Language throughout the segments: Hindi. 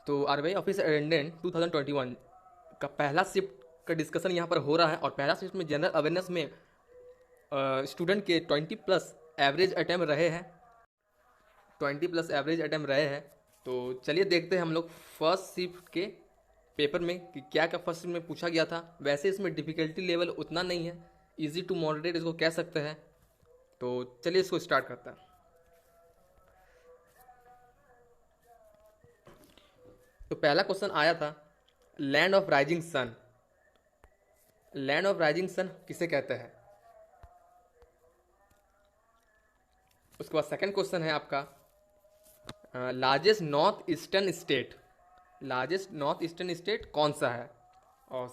तो आरबीआई ऑफिस अटेंडेंट 2021 का पहला शिफ्ट का डिस्कशन यहाँ पर हो रहा है और पहला शिफ्ट में जनरल अवेयरनेस में स्टूडेंट के 20 प्लस एवरेज अटैम्प्ट रहे हैं, 20 प्लस एवरेज अटैम्प्ट रहे हैं। तो चलिए देखते हैं हम लोग फर्स्ट शिफ्ट के पेपर में कि क्या क्या फर्स्ट शिफ्ट में पूछा गया था। वैसे इसमें डिफिकल्टी लेवल उतना नहीं है, इजी टू मॉडरेट इसको कह सकते हैं। तो चलिए इसको स्टार्ट करते हैं। तो पहला क्वेश्चन आया था, land of rising sun, land of rising sun किसे कहते हैं। उसके बाद सेकंड क्वेश्चन है आपका, largest north eastern state, largest north eastern state कौन सा है। और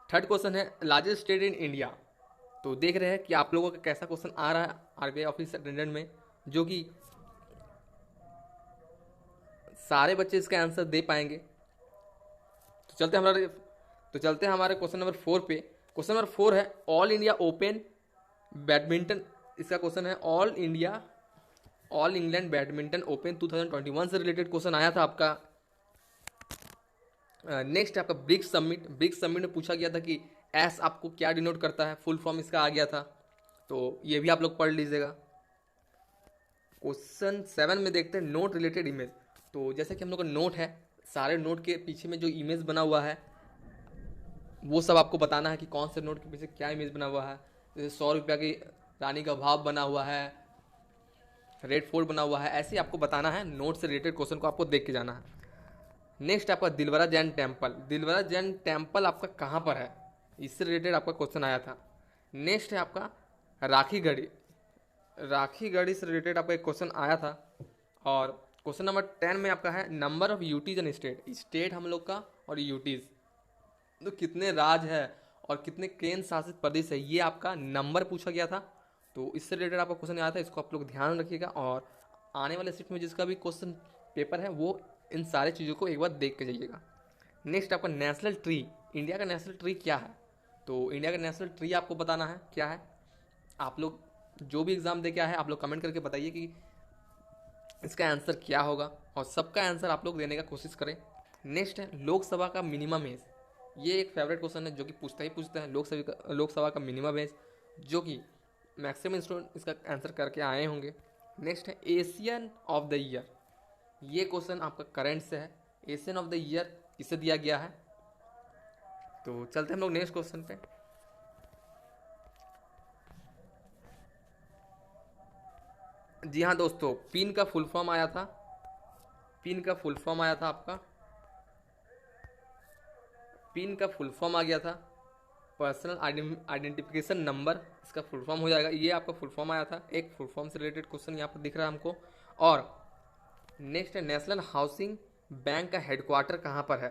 थर्ड क्वेश्चन है, लार्जेस्ट स्टेट इन इंडिया। तो देख रहे हैं कि आप लोगों का कैसा क्वेश्चन आ रहा है आरबीआई ऑफिस अटेंडेंट में, जो कि सारे बच्चे इसका आंसर दे पाएंगे। तो चलते हैं हमारे क्वेश्चन नंबर 4 पे। क्वेश्चन नंबर 4 है, ऑल इंडिया ओपन बैडमिंटन, इसका क्वेश्चन है ऑल इंग्लैंड बैडमिंटन ओपन 2021 से रिलेटेड क्वेश्चन आया था आपका। नेक्स्ट आपका ब्रिक्स समिट, ब्रिक्स समिट में पूछा गया था कि एस आपको क्या डिनोट करता है, फुल फॉर्म इसका आ गया था। तो ये भी आप लोग पढ़ लीजिएगा। क्वेश्चन 7 में देखते हैं नोट रिलेटेड इमेज। तो जैसे कि हम लोग का नोट है, सारे नोट के पीछे में जो इमेज बना हुआ है वो सब आपको बताना है कि कौन से नोट के पीछे क्या इमेज बना हुआ है। जैसे 100 रुपया की रानी का भाव बना हुआ है, रेड फोर्ट बना हुआ है, ऐसे आपको बताना है। नोट से रिलेटेड क्वेश्चन को आपको देख के जाना है। नेक्स्ट आपका दिलवरा जैन टेम्पल, दिलवरा जैन टेम्पल आपका कहाँ पर है, इससे रिलेटेड आपका क्वेश्चन आया था। नेक्स्ट है आपका राखी गढ़ी, राखी गढ़ी से रिलेटेड आपका एक क्वेश्चन आया था। और क्वेश्चन नंबर 10 में आपका है number of UTs and state, state हम लोग का और यूटीज तो कितने राज है और कितने केंद्र शासित प्रदेश है, ये आपका नंबर पूछा गया था। तो इससे रिलेटेड आपका क्वेश्चन आया था, इसको आप लोग ध्यान रखिएगा। और आने वाले शिफ्ट में जिसका भी क्वेश्चन पेपर है वो इन सारे चीज़ों को एक बार देख के जाइएगा। नेक्स्ट आपका नेशनल ट्री, इंडिया का नेशनल ट्री क्या है। तो इंडिया का नेशनल ट्री आपको बताना है क्या है। आप लोग जो भी एग्ज़ाम दे के आए हैं आप लोग कमेंट करके बताइए कि इसका आंसर क्या होगा, और सबका आंसर आप लोग देने का कोशिश करें। नेक्स्ट है लोकसभा का मिनिमम एज, ये एक फेवरेट क्वेश्चन है जो कि पूछता है लोकसभा का मिनिमम एज, जो कि मैक्सिमम स्टूडेंट इसका आंसर करके आए होंगे। नेक्स्ट है एशियन ऑफ द ईयर, ये क्वेश्चन आपका करंट से है, एशियन ऑफ द ईयर किसे दिया गया है। तो चलते हैं हम लोग नेक्स्ट क्वेश्चन पे। जी हाँ दोस्तों, पिन का फुल फॉर्म आया था, पिन का फुल फॉर्म आया था आपका, पिन का फुल फॉर्म आ गया था पर्सनल आइडेंटिफिकेशन नंबर, इसका फुल फॉर्म हो जाएगा। ये आपका फुल फॉर्म आया था, एक फुल फॉर्म से रिलेटेड क्वेश्चन यहाँ पर दिख रहा है हमको। और नेक्स्ट है नेशनल हाउसिंग बैंक का हेडक्वार्टर कहाँ पर है।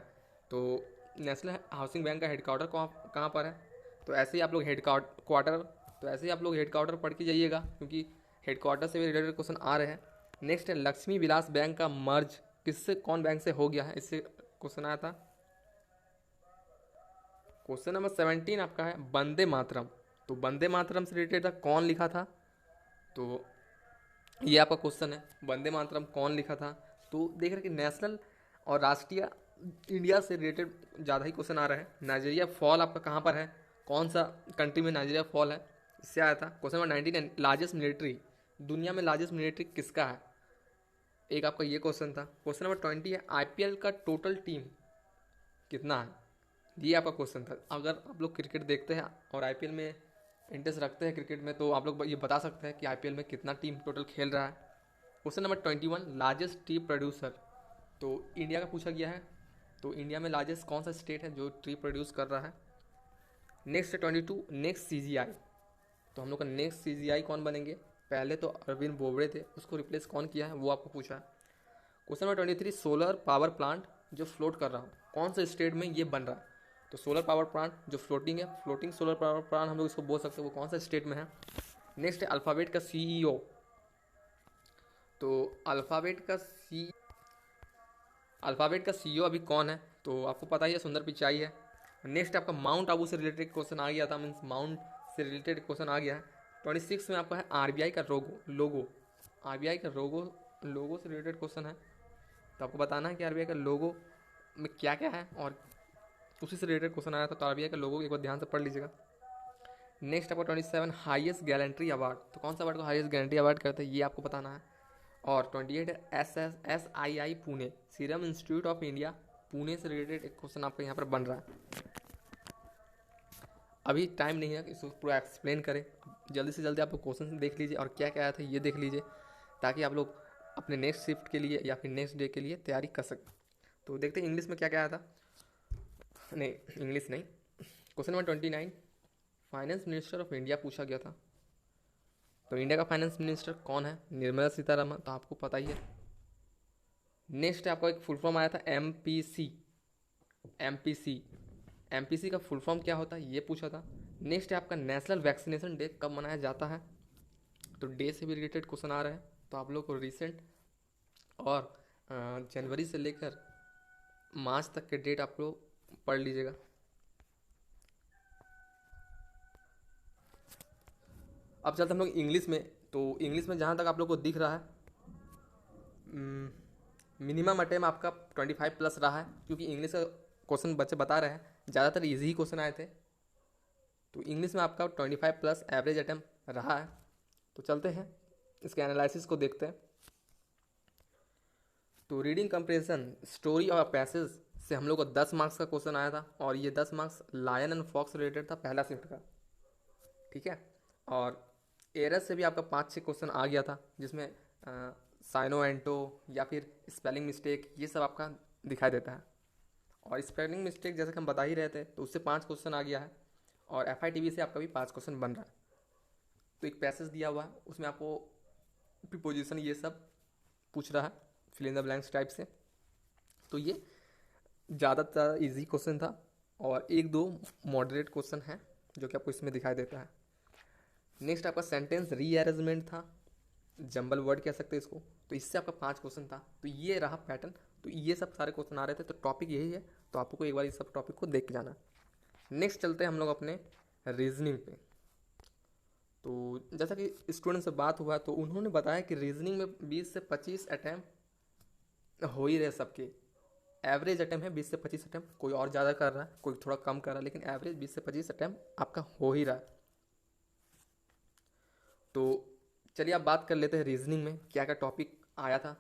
तो नेशनल हाउसिंग बैंक का हेडक्वार्टर कहाँ पर है। तो ऐसे ही आप लोग हेडक्वार्टर पढ़ के जाइएगा, क्योंकि हेडक्वार्टर से भी रिलेटेड क्वेश्चन आ रहे हैं। नेक्स्ट है लक्ष्मी विलास बैंक का मर्ज किससे, कौन बैंक से हो गया है, इससे क्वेश्चन आया था। क्वेश्चन नंबर 17 आपका है वंदे मातरम, तो वंदे मातरम से रिलेटेड था, कौन लिखा था। तो ये आपका क्वेश्चन है, वंदे मातरम कौन लिखा था। तो देख रहे कि नेशनल और राष्ट्रीय इंडिया से रिलेटेड ज़्यादा ही क्वेश्चन आ रहे हैं। नाइजीरिया फॉल आपका कहाँ पर है, कौन सा कंट्री में नाइजीरिया फॉल है, इससे आया था। क्वेश्चन नंबर 19 लार्जेस्ट मिलिट्री, दुनिया में लार्जेस्ट मिलिट्री किसका है, एक आपका ये क्वेश्चन था। क्वेश्चन नंबर 20 है आईपीएल का टोटल टीम कितना है, ये आपका क्वेश्चन था। अगर आप लोग क्रिकेट देखते हैं और आईपीएल में इंटरेस्ट रखते हैं क्रिकेट में, तो आप लोग ये बता सकते हैं कि आईपीएल में कितना टीम टोटल खेल रहा है। Question number 21 largest T producer, तो इंडिया का पूछा गया है। तो इंडिया में लार्जेस्ट कौन सा स्टेट है जो ट्री प्रोड्यूस कर रहा है। नेक्स्ट है 22 नेक्स्ट सीजीआई, तो हम लोग का नेक्स्ट सीजीआई कौन बनेंगे। पहले तो अरविंद बोबड़े थे, उसको रिप्लेस कौन किया है वो आपको पूछा है। Question number 23 solar power plant जो फ्लोट कर रहा हो कौन से स्टेट में ये बन रहा है। तो सोलर पावर प्लांट जो फ्लोटिंग है, फ्लोटिंग सोलर पावर प्लांट हम लोग इसको बोल सकते हैं, वो कौन सा स्टेट में है। नेक्स्ट है अल्फ़ाबेट का सीईओ, तो अल्फ़ाबेट का सीईओ अभी कौन है, तो आपको पता ही है सुंदर पिचाई है। नेक्स्ट आपका माउंट आबू से रिलेटेड क्वेश्चन आ गया था, मीन्स माउंट से रिलेटेड क्वेश्चन आ गया है। 26 में आपका है आरबीआई का लोगो, आरबीआई का लोगो से रिलेटेड क्वेश्चन है। तो आपको बताना है कि आरबीआई का लोगो में क्या क्या है और उसी से रिलेटेड क्वेश्चन आया था, तो आरबीआई के लोगों को एक बार ध्यान से पढ़ लीजिएगा। नेक्स्ट आपका 27 हाईएस्ट गैलेंट्री अवार्ड, तो कौन सा अवार्ड को हाईएस्ट गैलेंट्री अवार्ड करते हैं ये आपको बताना है। और 28 SII Pune, serum institute of India Pune से रिलेटेड एक क्वेश्चन आपका यहाँ पर बन रहा है। अभी टाइम नहीं है कि इसको पूरा एक्सप्लेन करें, जल्दी से जल्दी आप लोग क्वेश्चन देख लीजिए और क्या क्या आया था ये देख लीजिए, ताकि आप लोग अपने नेक्स्ट शिफ्ट के लिए या फिर नेक्स्ट डे के लिए तैयारी कर सकें। तो देखते हैं इंग्लिश में क्या क्या आया था। नहीं, इंग्लिश नहीं, question number 29 finance minister of India पूछा गया था। तो इंडिया का फाइनेंस मिनिस्टर कौन है? निर्मला सीतारमण, तो आपको पता ही है। नेक्स्ट आपका एक फुल फॉर्म आया था MPC। एमपीसी का फुल फॉर्म क्या होता है ये पूछा था। नेक्स्ट है आपका नेशनल वैक्सीनेशन डे कब मनाया जाता है, तो डे से भी रिलेटेड क्वेश्चन आ रहे हैं, तो आप लोग को रिसेंट और जनवरी से लेकर मार्च तक के डेट आप लोग पढ़ लीजिएगा। अब चलते हम लोग इंग्लिश में। तो इंग्लिश में जहाँ तक आप लोग को दिख रहा है, मिनिमम अटेम्प्ट आपका 25 प्लस रहा है, क्योंकि इंग्लिश का क्वेश्चन बच्चे बता रहे हैं ज़्यादातर इजी ही क्वेश्चन आए थे। तो इंग्लिश में आपका 25 प्लस एवरेज अटेम्प्ट रहा है। तो चलते हैं इसके एनालिसिस को देखते हैं। तो रीडिंग कंप्रेशन स्टोरी और पैसेज से हम लोग को 10 मार्क्स का क्वेश्चन आया था, और ये 10 marks lion and fox related था पहला शिफ्ट का, ठीक है। और एरर से भी आपका 5-6 क्वेश्चन आ गया था, जिसमें साइनो एंटो या फिर स्पेलिंग मिस्टेक ये सब आपका दिखाई देता है। और स्पेलिंग मिस्टेक जैसे कि हम बता ही रहे थे, तो उससे 5 क्वेश्चन आ गया है, और FITB से आपका भी 5 क्वेश्चन बन रहा है। तो एक पैसेज दिया हुआ है, उसमें आपको प्रीपोजिशन ये सब पूछ रहा है, fill in the blanks type से। तो ये ज़्यादातर इजी क्वेश्चन था, और 1-2 मॉडरेट क्वेश्चन है जो कि आपको इसमें दिखाई देता है। नेक्स्ट आपका सेंटेंस रीअरेंजमेंट था, जंबल वर्ड कह सकते हैं इसको, तो इससे आपका 5 क्वेश्चन था। तो ये रहा पैटर्न, तो ये सब सारे क्वेश्चन आ रहे थे, तो टॉपिक यही है, तो आपको एक बार इस सब टॉपिक को देख के जाना। नेक्स्ट चलते हैं हम लोग अपने रीजनिंग पे। तो जैसा कि स्टूडेंट से बात हुआ, तो उन्होंने बताया कि रीजनिंग में 20 से 25 अटैम्प्ट हो ही रहे सबके। एवरेज अटैम्प्ट है 20 से 25 अटैम्प्ट, कोई और ज़्यादा कर रहा है, कोई थोड़ा कम कर रहा है, लेकिन एवरेज 20 से 25 अटैम्प्ट आपका हो ही रहा है। तो चलिए आप बात कर लेते हैं रीजनिंग में क्या क्या टॉपिक आया था।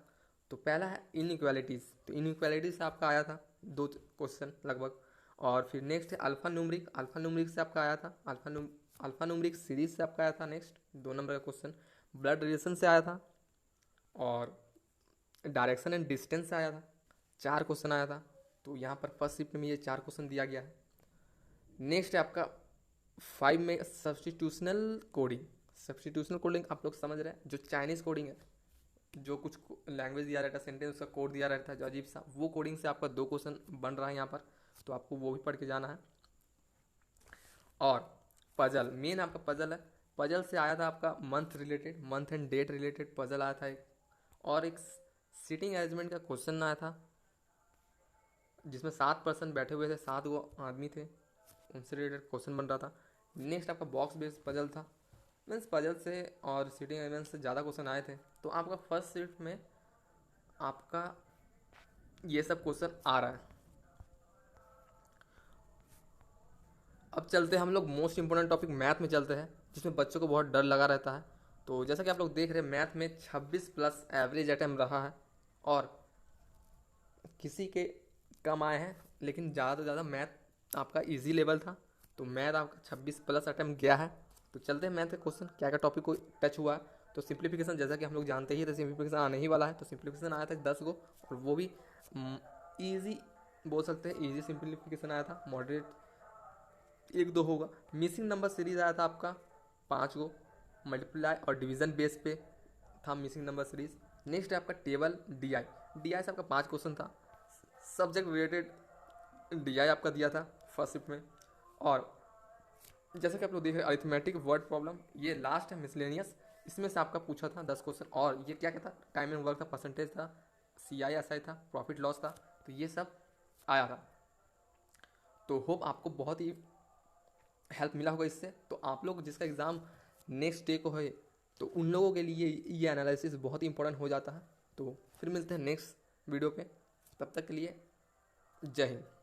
तो पहला है इनइक्वालिटीज़, तो इनइक्वालिटीज से आपका आया था 2 क्वेश्चन लगभग। और फिर नेक्स्ट है अल्फा न्यूमरिक से आपका आया था, अल्फा न्यूमरिक सीरीज से आपका आया था नेक्स्ट 2 नंबर का क्वेश्चन। ब्लड रिलेशन से आया था, और डायरेक्शन एंड डिस्टेंस से आया था, 4 क्वेश्चन आया था। तो यहाँ पर फर्स्ट शिफ्ट में ये 4 क्वेश्चन दिया गया है। नेक्स्ट है आपका 5 में सब्सटीट्यूशनल कोडिंग आप लोग समझ रहे हैं, जो चाइनीज़ कोडिंग है, जो कुछ लैंग्वेज दिया रहता है, सेंटेंस का कोड दिया रहता है जो अजीब सा, वो कोडिंग से आपका 2 क्वेश्चन बन रहा है यहाँ पर, तो आपको वो भी पढ़ के जाना है। और पजल, मेन आपका पजल है, पजल से आया था आपका month and date related puzzle आया था एक, और एक सीटिंग अरेंजमेंट का क्वेश्चन आया था, जिसमें 7 पर्सन बैठे हुए थे, 7 वो आदमी थे, उनसे रिलेटेड क्वेश्चन बन रहा था। नेक्स्ट आपका बॉक्स बेस्ड पजल था, मीन्स पजल से और सीटिंग अरेंजमेंट से ज़्यादा क्वेश्चन आए थे। तो आपका फर्स्ट शिफ्ट में आपका ये सब क्वेश्चन आ रहा है। अब चलते हैं हम लोग मोस्ट इंपोर्टेंट टॉपिक मैथ में चलते हैं, जिसमें बच्चों को बहुत डर लगा रहता है। तो जैसा कि आप लोग देख रहे हैं, मैथ में 26 प्लस एवरेज अटैम्प्ट रहा है, और किसी के कम आए हैं, लेकिन ज़्यादा से ज़्यादा मैथ आपका इजी लेवल था। तो मैथ आपका 26 प्लस अटैम्प्ट गया है। तो चलते हैं मैथ के क्वेश्चन क्या क्या टॉपिक को टच हुआ है। तो सिंप्लीफिकेशन जैसा कि हम लोग जानते ही थे, सिंप्लीफिकेशन आने ही वाला है। तो सिंप्लीफिकेशन आया था 10 गो, और वो भी ईजी बोल सकते हैं, ईजी सिंप्लीफिकेशन आया था, मॉडरेट 1-2 होगा। मिसिंग नंबर सीरीज आया था आपका 5 गो, मल्टीप्लाई और डिवीजन बेस पे था मिसिंग नंबर सीरीज। नेक्स्ट है आपका टेबल DI से आपका 5 क्वेश्चन था, सब्जेक्ट रिलेटेड DI आपका दिया था फर्स्ट शिफ्ट में। और जैसा कि आप लोग देख रहे हैं, अरिथमेटिक वर्ड प्रॉब्लम ये लास्ट है, मिसलेनियस, इसमें से आपका पूछा था 10 क्वेश्चन। और ये क्या क्या था, टाइम एंड वर्क था, परसेंटेज था, CI/SI था, प्रॉफिट लॉस था, तो ये सब आया था। तो होप आपको बहुत ही हेल्प मिला होगा इससे। तो आप लोग जिसका एग्ज़ाम नेक्स्ट डे को है, तो उन लोगों के लिए ये एनालिसिस बहुत ही इंपॉर्टेंट हो जाता है। तो फिर मिलते हैं नेक्स्ट वीडियो पे, तब तक के लिए जय हिंद।